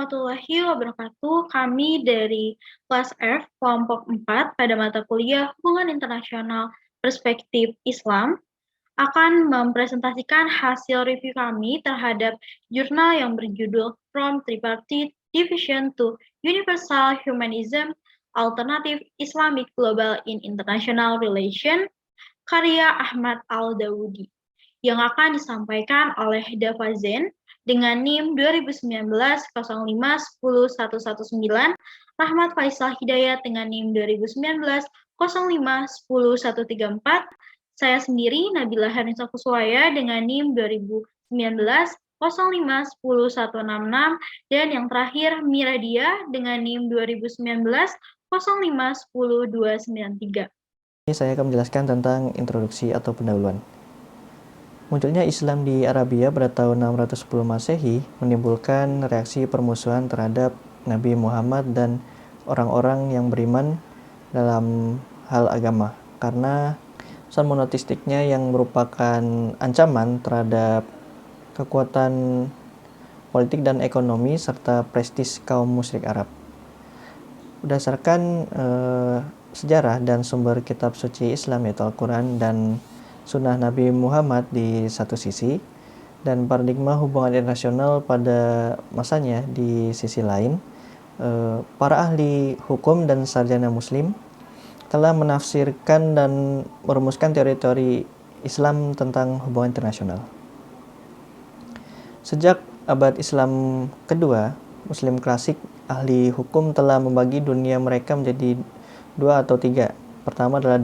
warahmatullahi wabarakatuh. Kami dari kelas F, kelompok 4 pada mata kuliah Hubungan Internasional Perspektif Islam akan mempresentasikan hasil review kami terhadap jurnal yang berjudul From Tripartite Division to Universal Humanism, Alternative Islamic Global in International Relation, karya Ahmad Al-Dawoodi, yang akan disampaikan oleh Dava Zen dengan NIM 2019-05-10119, Rahmat Faisal Hidayat dengan NIM 2019-05-10134, saya sendiri Nabila Hanisa Kuswaya dengan NIM 2019-05-10166, dan yang terakhir Miradia dengan NIM 2019-05-10293. Ini saya akan menjelaskan tentang introduksi atau pendahuluan. Munculnya Islam di Arabia pada tahun 610 Masehi menimbulkan reaksi permusuhan terhadap Nabi Muhammad dan orang-orang yang beriman dalam hal agama, karena pesan monoteistiknya yang merupakan ancaman terhadap kekuatan politik dan ekonomi serta prestis kaum musyrik Arab. Berdasarkan sejarah dan sumber kitab suci Islam yaitu Al-Quran dan Sunnah Nabi Muhammad di satu sisi, dan paradigma hubungan internasional pada masanya di sisi lain, para ahli hukum dan sarjana muslim telah menafsirkan dan merumuskan teori-teori Islam tentang hubungan internasional. Sejak abad Islam kedua, Muslim klasik ahli hukum telah membagi dunia mereka menjadi dua atau tiga. Pertama adalah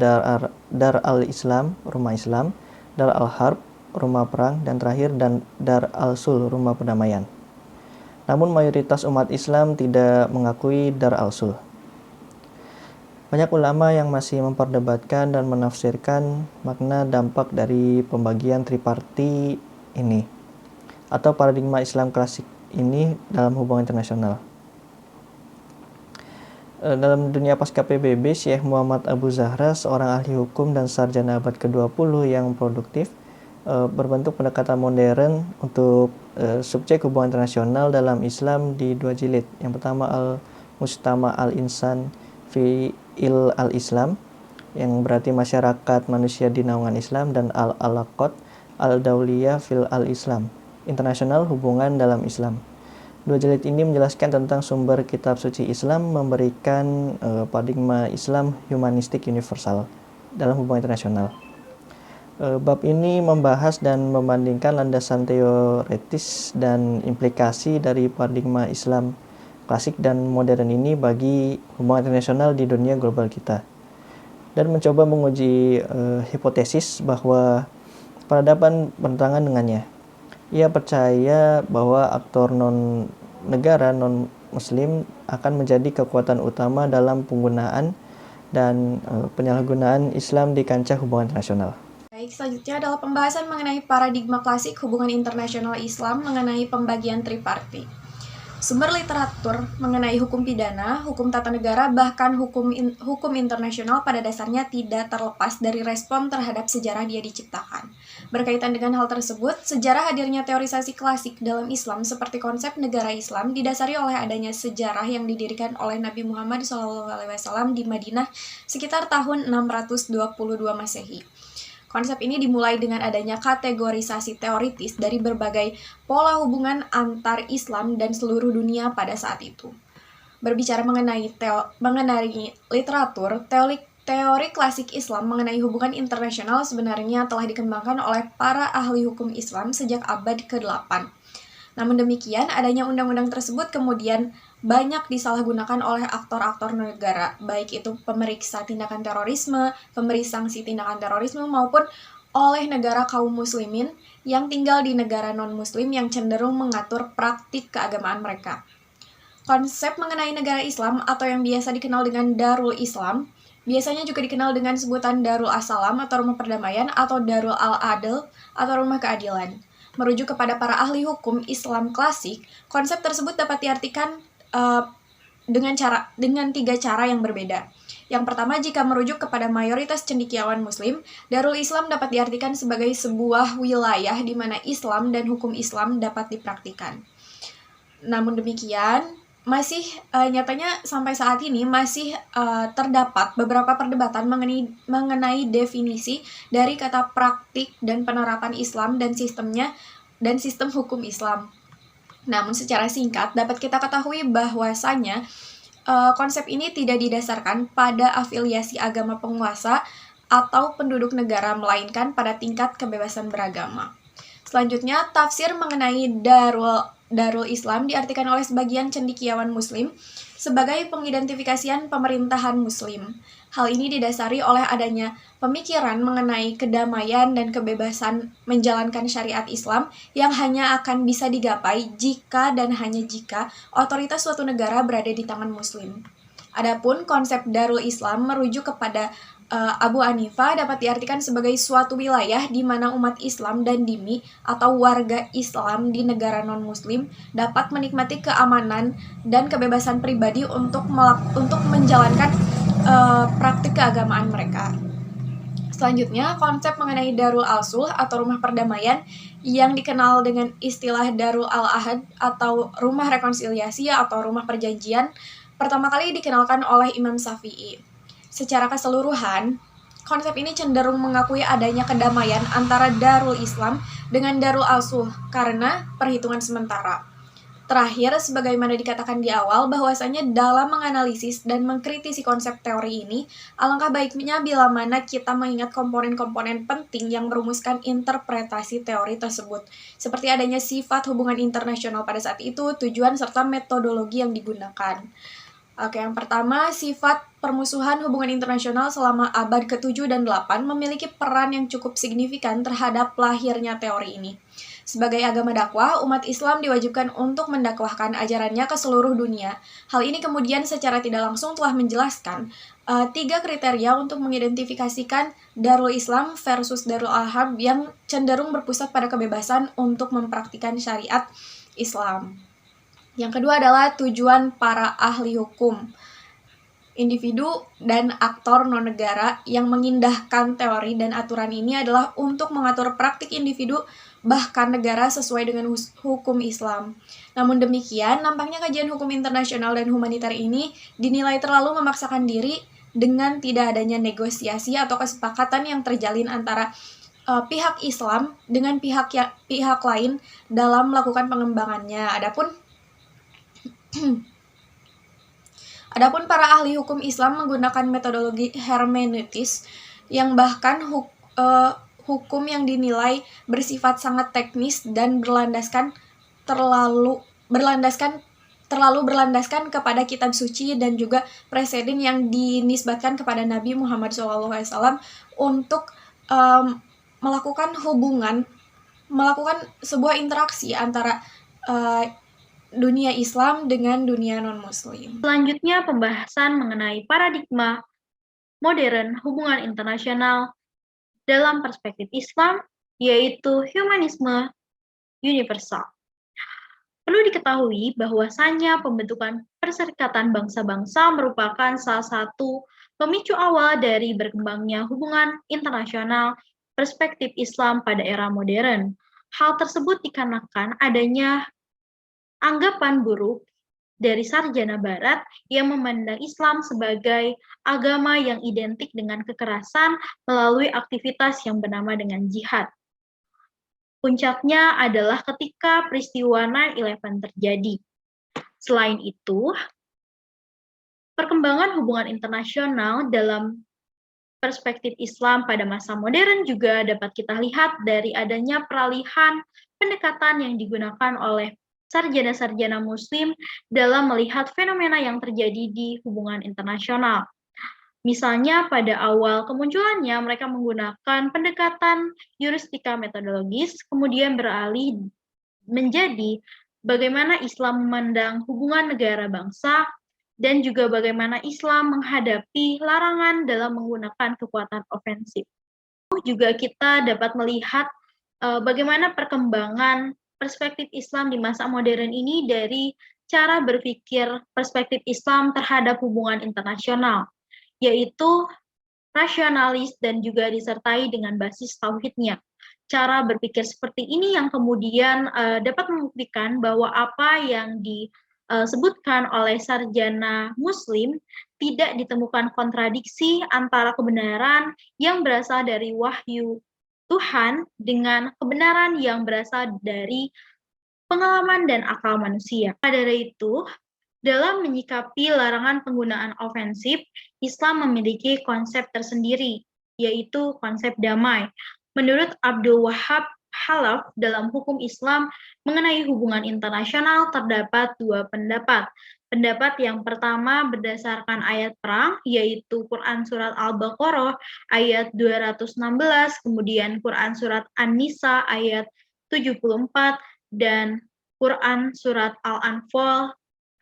Dar al-Islam, rumah Islam, Dar al-Harb, rumah perang, dan terakhir Dar al-Sul, rumah perdamaian. Namun mayoritas umat Islam tidak mengakui Dar al-Sul. Banyak ulama yang masih memperdebatkan dan menafsirkan makna dampak dari pembagian triparti ini atau paradigma Islam klasik ini dalam hubungan internasional. Dalam dunia pasca PBB, Syekh Muhammad Abu Zahra, seorang ahli hukum dan sarjana abad ke-20 yang produktif, berbentuk pendekatan modern untuk subjek hubungan internasional dalam Islam di dua jilid. Yang pertama Al-Mujtama al-Insan fi al-Islam, yang berarti masyarakat manusia di naungan Islam, dan Al-Alaqat al-Dawliyah fil al-Islam, internasional hubungan dalam Islam. Dua jilid ini menjelaskan tentang sumber kitab suci Islam, memberikan paradigma Islam humanistik universal dalam hubungan internasional. Bab ini membahas dan membandingkan landasan teoretis dan implikasi dari paradigma Islam klasik dan modern ini bagi hubungan internasional di dunia global kita, dan mencoba menguji hipotesis bahwa peradaban bertentangan dengannya. Ia percaya bahwa aktor negara non-muslim akan menjadi kekuatan utama dalam penggunaan dan penyalahgunaan Islam di kancah hubungan internasional. Baik, selanjutnya adalah pembahasan mengenai paradigma klasik hubungan internasional Islam mengenai pembagian tripartit. Sumber literatur mengenai hukum pidana, hukum tata negara, bahkan hukum internasional pada dasarnya tidak terlepas dari respon terhadap sejarah dia diciptakan. Berkaitan dengan hal tersebut, sejarah hadirnya teorisasi klasik dalam Islam seperti konsep negara Islam didasari oleh adanya sejarah yang didirikan oleh Nabi Muhammad SAW di Madinah sekitar tahun 622 Masehi. Konsep ini dimulai dengan adanya kategorisasi teoritis dari berbagai pola hubungan antar Islam dan seluruh dunia pada saat itu. Berbicara mengenai literatur, teori klasik Islam mengenai hubungan internasional sebenarnya telah dikembangkan oleh para ahli hukum Islam sejak abad ke-8. Namun demikian, adanya undang-undang tersebut kemudian banyak disalahgunakan oleh aktor-aktor negara, baik itu pemeriksa tindakan terorisme, pemberi sanksi tindakan terorisme, maupun oleh negara kaum muslimin yang tinggal di negara non-muslim yang cenderung mengatur praktik keagamaan mereka. Konsep mengenai negara Islam atau yang biasa dikenal dengan Darul Islam, biasanya juga dikenal dengan sebutan Darul As-Salam atau rumah perdamaian atau Darul Al-Adl atau rumah keadilan. Merujuk kepada para ahli hukum Islam klasik, konsep tersebut dapat diartikan dengan tiga cara yang berbeda. Yang pertama, jika merujuk kepada mayoritas cendekiawan muslim, Darul Islam dapat diartikan sebagai sebuah wilayah di mana Islam dan hukum Islam dapat dipraktikkan. Namun demikian, masih nyatanya sampai saat ini masih terdapat beberapa perdebatan mengenai definisi dari kata praktik dan penerapan Islam dan sistem hukum Islam. Namun secara singkat dapat kita ketahui bahwasanya konsep ini tidak didasarkan pada afiliasi agama penguasa atau penduduk negara, melainkan pada tingkat kebebasan beragama. Selanjutnya, tafsir mengenai Darul Islam diartikan oleh sebagian cendekiawan Muslim sebagai pengidentifikasian pemerintahan Muslim. Hal ini didasari oleh adanya pemikiran mengenai kedamaian dan kebebasan menjalankan syariat Islam yang hanya akan bisa digapai jika dan hanya jika otoritas suatu negara berada di tangan Muslim. Adapun konsep Darul Islam merujuk kepada Abu Hanifah dapat diartikan sebagai suatu wilayah di mana umat Islam dan dhimmi atau warga Islam di negara non-Muslim dapat menikmati keamanan dan kebebasan pribadi untuk menjalankan praktik keagamaan mereka. Selanjutnya, konsep mengenai Darul Al-Sulh atau rumah perdamaian yang dikenal dengan istilah Darul Al-Ahad atau rumah rekonsiliasi atau rumah perjanjian pertama kali dikenalkan oleh Imam Syafi'i. Secara keseluruhan, konsep ini cenderung mengakui adanya kedamaian antara Darul Islam dengan Darul Al-Sulh karena perhitungan sementara. Terakhir, sebagaimana dikatakan di awal, bahwasanya dalam menganalisis dan mengkritisi konsep teori ini, alangkah baiknya bila mana kita mengingat komponen-komponen penting yang merumuskan interpretasi teori tersebut, seperti adanya sifat hubungan internasional pada saat itu, tujuan serta metodologi yang digunakan. Oke, yang pertama, sifat permusuhan hubungan internasional selama abad ke-7 dan 8 memiliki peran yang cukup signifikan terhadap lahirnya teori ini. Sebagai agama dakwah, umat Islam diwajibkan untuk mendakwahkan ajarannya ke seluruh dunia. Hal ini kemudian secara tidak langsung telah menjelaskan 3 kriteria untuk mengidentifikasikan Darul Islam versus Darul Al-Harb yang cenderung berpusat pada kebebasan untuk mempraktikkan syariat Islam. Yang kedua adalah tujuan para ahli hukum, individu dan aktor non-negara yang mengindahkan teori dan aturan ini adalah untuk mengatur praktik individu bahkan negara sesuai dengan hukum Islam. Namun demikian, nampaknya kajian hukum internasional dan humaniter ini dinilai terlalu memaksakan diri dengan tidak adanya negosiasi atau kesepakatan yang terjalin antara pihak Islam dengan pihak lain dalam melakukan pengembangannya. Adapun para ahli hukum Islam menggunakan metodologi hermeneutis yang bahkan hukum yang dinilai bersifat sangat teknis dan terlalu berlandaskan kepada kitab suci dan juga preseden yang dinisbatkan kepada Nabi Muhammad SAW untuk melakukan sebuah interaksi antara dunia Islam dengan dunia non-Muslim. Selanjutnya, pembahasan mengenai paradigma modern hubungan internasional dalam perspektif Islam, yaitu humanisme universal. Perlu diketahui bahwasannya pembentukan Perserikatan Bangsa-Bangsa merupakan salah satu pemicu awal dari berkembangnya hubungan internasional perspektif Islam pada era modern. Hal tersebut dikarenakan adanya anggapan buruk dari sarjana Barat yang memandang Islam sebagai agama yang identik dengan kekerasan melalui aktivitas yang bernama dengan jihad. Puncaknya adalah ketika peristiwa 9/11 terjadi. Selain itu, perkembangan hubungan internasional dalam perspektif Islam pada masa modern juga dapat kita lihat dari adanya peralihan pendekatan yang digunakan oleh sarjana-sarjana Muslim dalam melihat fenomena yang terjadi di hubungan internasional. Misalnya pada awal kemunculannya mereka menggunakan pendekatan heuristika metodologis, kemudian beralih menjadi bagaimana Islam memandang hubungan negara bangsa dan juga bagaimana Islam menghadapi larangan dalam menggunakan kekuatan ofensif. Juga kita dapat melihat bagaimana perkembangan perspektif Islam di masa modern ini dari cara berpikir perspektif Islam terhadap hubungan internasional, yaitu rasionalis dan juga disertai dengan basis tauhidnya. Cara berpikir seperti ini yang kemudian dapat membuktikan bahwa apa yang disebutkan oleh sarjana Muslim tidak ditemukan kontradiksi antara kebenaran yang berasal dari wahyu Tuhan dengan kebenaran yang berasal dari pengalaman dan akal manusia. Pada dari itu, dalam menyikapi larangan penggunaan ofensif, Islam memiliki konsep tersendiri, yaitu konsep damai. Menurut Abdul Wahab Halaf, dalam hukum Islam mengenai hubungan internasional terdapat dua pendapat. Pendapat yang pertama berdasarkan ayat perang, yaitu Quran Surat Al-Baqarah ayat 216, kemudian Quran Surat An-Nisa ayat 74, dan Quran Surat Al-Anfal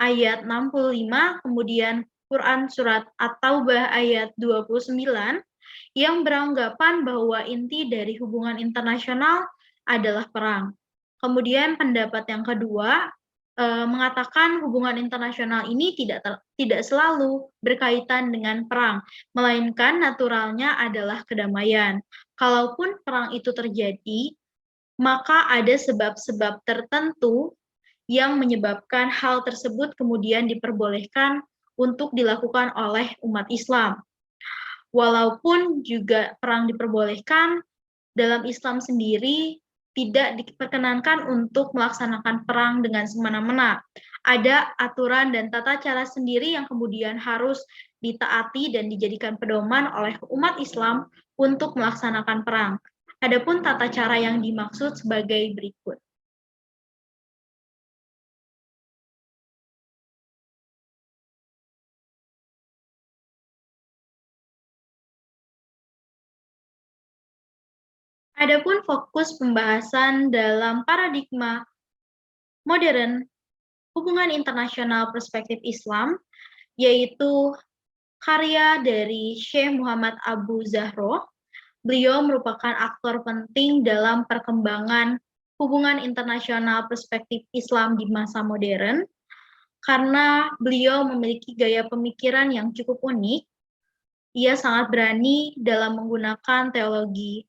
ayat 65, kemudian Quran Surat At-Taubah ayat 29, yang beranggapan bahwa inti dari hubungan internasional adalah perang. Kemudian pendapat yang kedua mengatakan hubungan internasional ini tidak selalu berkaitan dengan perang, melainkan naturalnya adalah kedamaian. Kalaupun perang itu terjadi, maka ada sebab-sebab tertentu yang menyebabkan hal tersebut kemudian diperbolehkan untuk dilakukan oleh umat Islam. Walaupun juga perang diperbolehkan, dalam Islam sendiri tidak diperkenankan untuk melaksanakan perang dengan semena-mena. Ada aturan dan tata cara sendiri yang kemudian harus ditaati dan dijadikan pedoman oleh umat Islam untuk melaksanakan perang. Adapun tata cara yang dimaksud sebagai berikut. Adapun fokus pembahasan dalam paradigma modern hubungan internasional perspektif Islam, yaitu karya dari Syekh Muhammad Abu Zahro. Beliau merupakan aktor penting dalam perkembangan hubungan internasional perspektif Islam di masa modern, karena beliau memiliki gaya pemikiran yang cukup unik. Ia sangat berani dalam menggunakan teologi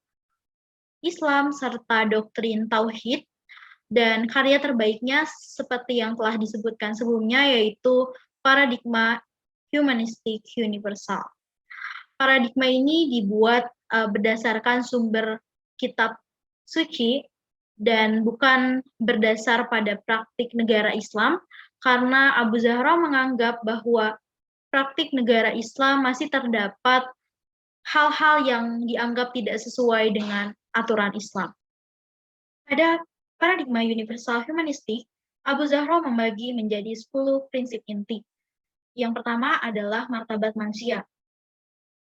Islam serta doktrin tauhid, dan karya terbaiknya seperti yang telah disebutkan sebelumnya yaitu paradigma humanistik universal. Paradigma ini dibuat berdasarkan sumber kitab suci dan bukan berdasar pada praktik negara Islam, karena Abu Zahra menganggap bahwa praktik negara Islam masih terdapat hal-hal yang dianggap tidak sesuai dengan aturan Islam. Pada paradigma universal humanistik, Abu Zahra membagi menjadi 10 prinsip inti. Yang pertama adalah martabat manusia.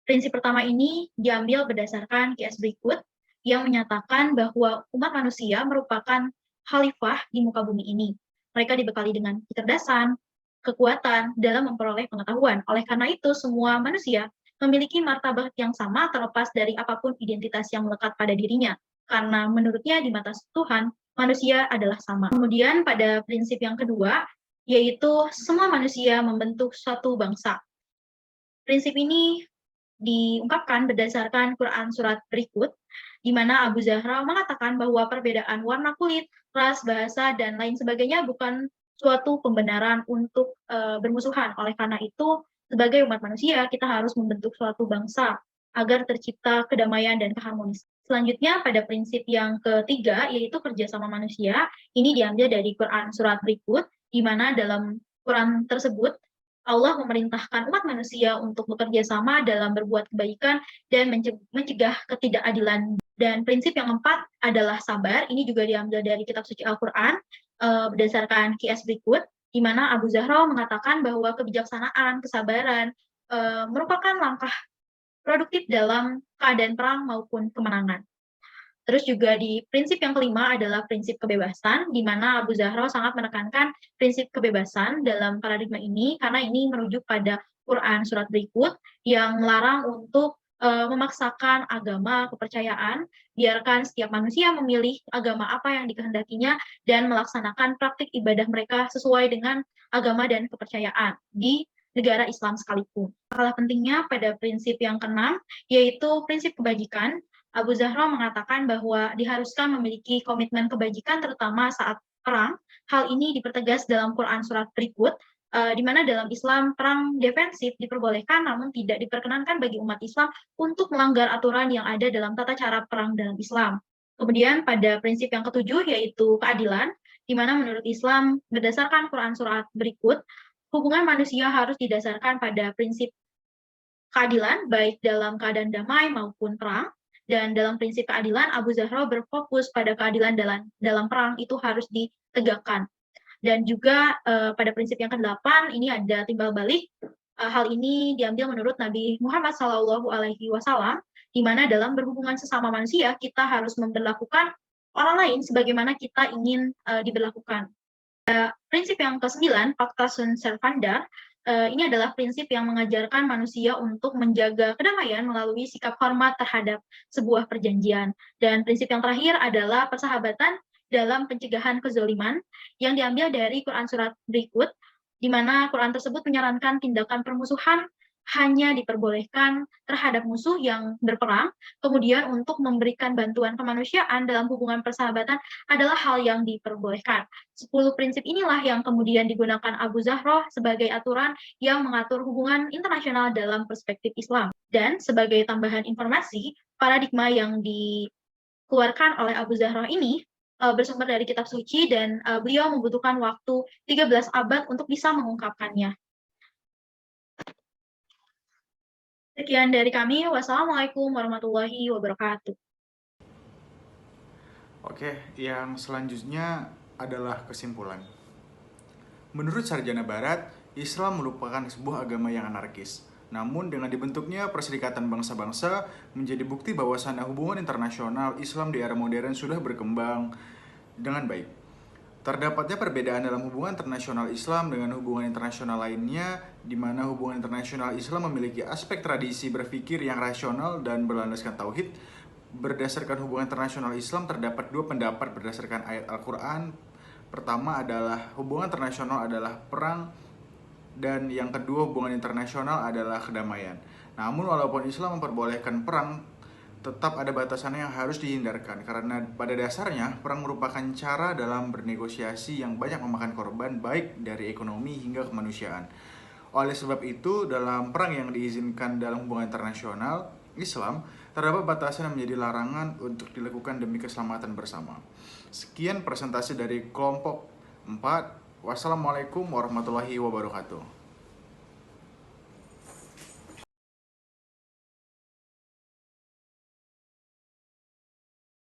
Prinsip pertama ini diambil berdasarkan kias berikut yang menyatakan bahwa umat manusia merupakan khalifah di muka bumi ini. Mereka dibekali dengan kecerdasan, kekuatan dalam memperoleh pengetahuan. Oleh karena itu, semua manusia memiliki martabat yang sama terlepas dari apapun identitas yang melekat pada dirinya. Karena menurutnya di mata Tuhan, manusia adalah sama. Kemudian pada prinsip yang kedua, yaitu semua manusia membentuk suatu bangsa. Prinsip ini diungkapkan berdasarkan Quran surat berikut, di mana Abu Zahra mengatakan bahwa perbedaan warna kulit, ras, bahasa, dan lain sebagainya bukan suatu pembenaran untuk bermusuhan. Oleh karena itu, sebagai umat manusia, kita harus membentuk suatu bangsa agar tercipta kedamaian dan keharmonisan. Selanjutnya, pada prinsip yang ketiga, yaitu kerjasama manusia, ini diambil dari Quran surat berikut, di mana dalam Quran tersebut, Allah memerintahkan umat manusia untuk bekerja sama dalam berbuat kebaikan dan mencegah ketidakadilan. Dan prinsip yang keempat adalah sabar, ini juga diambil dari kitab suci Al-Quran, berdasarkan kias berikut, di mana Abu Zahra mengatakan bahwa kebijaksanaan, kesabaran merupakan langkah produktif dalam keadaan perang maupun kemenangan. Terus juga di prinsip yang kelima adalah prinsip kebebasan, di mana Abu Zahra sangat menekankan prinsip kebebasan dalam paradigma ini, karena ini merujuk pada Quran surat berikut yang melarang untuk memaksakan agama, kepercayaan, biarkan setiap manusia memilih agama apa yang dikehendakinya dan melaksanakan praktik ibadah mereka sesuai dengan agama dan kepercayaan di negara Islam sekalipun. Kalah pentingnya pada prinsip yang keenam, yaitu prinsip kebajikan. Abu Zahra mengatakan bahwa diharuskan memiliki komitmen kebajikan terutama saat perang. Hal ini dipertegas dalam Quran surat berikut, di mana dalam Islam perang defensif diperbolehkan namun tidak diperkenankan bagi umat Islam untuk melanggar aturan yang ada dalam tata cara perang dalam Islam. Kemudian pada prinsip yang ketujuh yaitu keadilan, di mana menurut Islam berdasarkan Quran surat berikut, hubungan manusia harus didasarkan pada prinsip keadilan baik dalam keadaan damai maupun perang. Dan dalam prinsip keadilan, Abu Zahra berfokus pada keadilan dalam perang itu harus ditegakkan. Dan juga pada prinsip yang ke-8 ini ada timbal balik. Hal ini diambil menurut Nabi Muhammad SAW, di mana dalam berhubungan sesama manusia kita harus memperlakukan orang lain sebagaimana kita ingin diberlakukan. Prinsip yang ke-9, Pacta Sunt Servanda, ini adalah prinsip yang mengajarkan manusia untuk menjaga kedamaian melalui sikap hormat terhadap sebuah perjanjian. Dan prinsip yang terakhir adalah persahabatan dalam pencegahan kezaliman yang diambil dari Quran surat berikut, di mana Quran tersebut menyarankan tindakan permusuhan hanya diperbolehkan terhadap musuh yang berperang, kemudian untuk memberikan bantuan kemanusiaan dalam hubungan persahabatan adalah hal yang diperbolehkan. 10 prinsip inilah yang kemudian digunakan Abu Zahra sebagai aturan yang mengatur hubungan internasional dalam perspektif Islam. Dan sebagai tambahan informasi, paradigma yang dikeluarkan oleh Abu Zahra ini bersumber dari kitab suci dan beliau membutuhkan waktu 13 abad untuk bisa mengungkapkannya. Sekian dari kami. Wassalamualaikum warahmatullahi wabarakatuh. Oke, yang selanjutnya adalah kesimpulan. Menurut sarjana barat, Islam merupakan sebuah agama yang anarkis. Namun dengan dibentuknya Perserikatan Bangsa-Bangsa menjadi bukti bahwasannya hubungan internasional Islam di era modern sudah berkembang dengan baik. Terdapatnya perbedaan dalam hubungan internasional Islam dengan hubungan internasional lainnya, di mana hubungan internasional Islam memiliki aspek tradisi berpikir yang rasional dan berlandaskan tauhid. Berdasarkan hubungan internasional Islam, terdapat dua pendapat berdasarkan ayat Al-Quran. Pertama adalah hubungan internasional adalah perang, dan yang kedua hubungan internasional adalah kedamaian. Namun walaupun Islam memperbolehkan perang, tetap ada batasannya yang harus dihindarkan, karena pada dasarnya perang merupakan cara dalam bernegosiasi yang banyak memakan korban baik dari ekonomi hingga kemanusiaan. Oleh sebab itu, dalam perang yang diizinkan dalam hubungan internasional Islam, terdapat batasan yang menjadi larangan untuk dilakukan demi keselamatan bersama. Sekian presentasi dari kelompok 4. Wassalamualaikum warahmatullahi wabarakatuh.